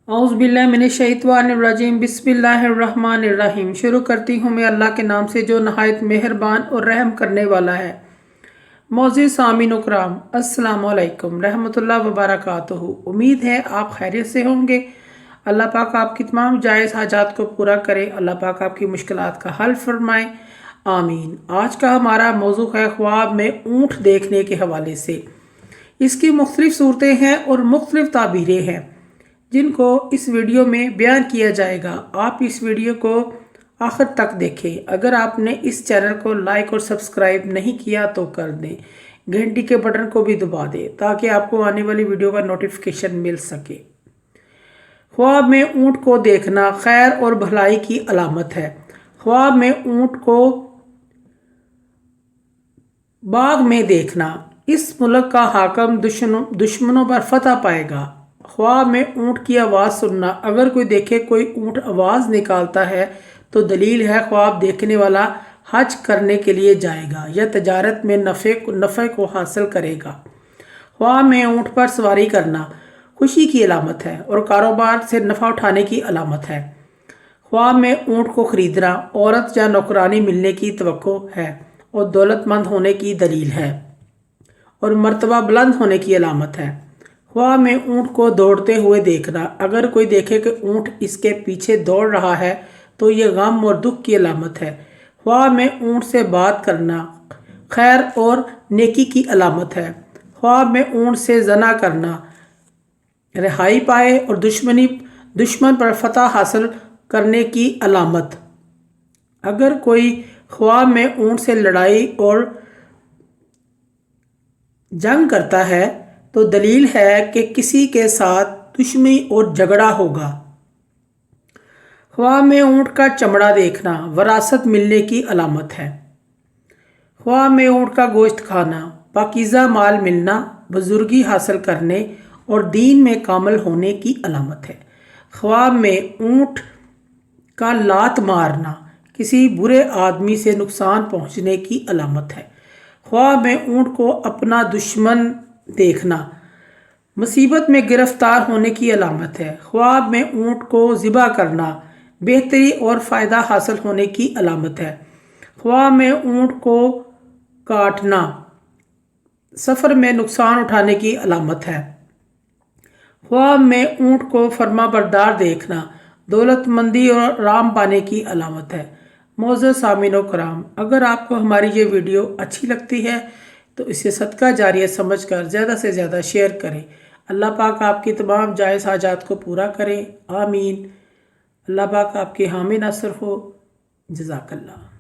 औज़ुबिल्लाहिमिनश्शैतानिर्रजीम बिस्मिल्लाहिर्रहमानिर्रहीम। शुरू करती हूँ मैं अल्लाह के नाम से जो नहायत मेहरबान और रहम करने वाला है। मौज़ूद सामीन इकराम, अस्सलामु अलैकुम रहमतुल्लाह व बरकातुहू। उम्मीद है आप खैरियत से होंगे। अल्लाह पाक आपकी तमाम जायज़ हाजात को पूरा करे। अल्लाह पाक आपकी मुश्किलात का हल फरमाए, आमीन। आज का हमारा मौजू है ख्वाब में ऊँट देखने के हवाले से। इसकी मुख्तलिफ सूरतें हैं और मुख्तलिफ ताबीरें हैं जिनको इस वीडियो में बयान किया जाएगा। आप इस वीडियो को आखिर तक देखें। अगर आपने इस चैनल को लाइक और सब्सक्राइब नहीं किया तो कर दें, घंटी के बटन को भी दबा दें ताकि आपको आने वाली वीडियो का नोटिफिकेशन मिल सके। ख्वाब में ऊँट को देखना खैर और भलाई की अलामत है। ख्वाब में ऊँट को बाग में देखना, इस मुल्क का हाकम दुश्मनों पर फतह पाएगा। ख्वाब में ऊँट की आवाज़ सुनना, अगर कोई देखे कोई ऊँट आवाज़ निकालता है तो दलील है ख्वाब देखने वाला हज करने के लिए जाएगा या तजारत में नफ़े को हासिल करेगा। ख्वाब में ऊँट पर सवारी करना खुशी की अलामत है और कारोबार से नफ़ा उठाने की अलामत है। ख्वाब में ऊँट को ख़रीदना औरत या नौकरानी मिलने की तवक्को है और दौलतमंद होने की दलील है और मर्तबा बुलंद होने की अलामत है। ख्वाब में ऊँट को दौड़ते हुए देखना, अगर कोई देखे कि ऊँट इसके पीछे दौड़ रहा है तो ये गम और दुख की अलामत है। ख्वाब में ऊँट से बात करना खैर और नेकी की अलामत है। ख्वाब में ऊँट से जना करना रिहाई पाए और दुश्मन पर फतह हासिल करने की अलामत। अगर कोई ख्वाब में ऊँट से लड़ाई और जंग करता है तो दलील है कि किसी के साथ दुश्मनी और झगड़ा होगा। ख्वाब में ऊँट का चमड़ा देखना वरासत मिलने की अलामत है। ख्वाब में ऊँट का गोश्त खाना पाकीज़ा माल मिलना, बुजुर्गी हासिल करने और दीन में कामिल होने की अलामत है। ख्वाब में ऊँट का लात मारना किसी बुरे आदमी से नुकसान पहुँचने की अलामत है। ख्वाब में ऊँट को अपना दुश्मन देखना मुसीबत में गिरफ्तार होने की अलामत है। ख्वाब में ऊँट को ज़िबा करना बेहतरी और फ़ायदा हासिल होने की अलामत है। ख्वाब में ऊँट को काटना सफ़र में नुकसान उठाने की अलामत है। ख्वाब में ऊँट को फर्माबरदार देखना दौलतमंदी और राम पाने की अलामत है। मौजूद सामीन कराम, अगर आपको हमारी ये वीडियो अच्छी लगती है तो इसे सदका जारिया समझकर ज़्यादा से ज़्यादा शेयर करें। अल्लाह पाक आपकी तमाम जायज़ हाजात को पूरा करें, आमीन। अल्लाह पाक आपके हामी नासर हो। जज़ाकल्लाह।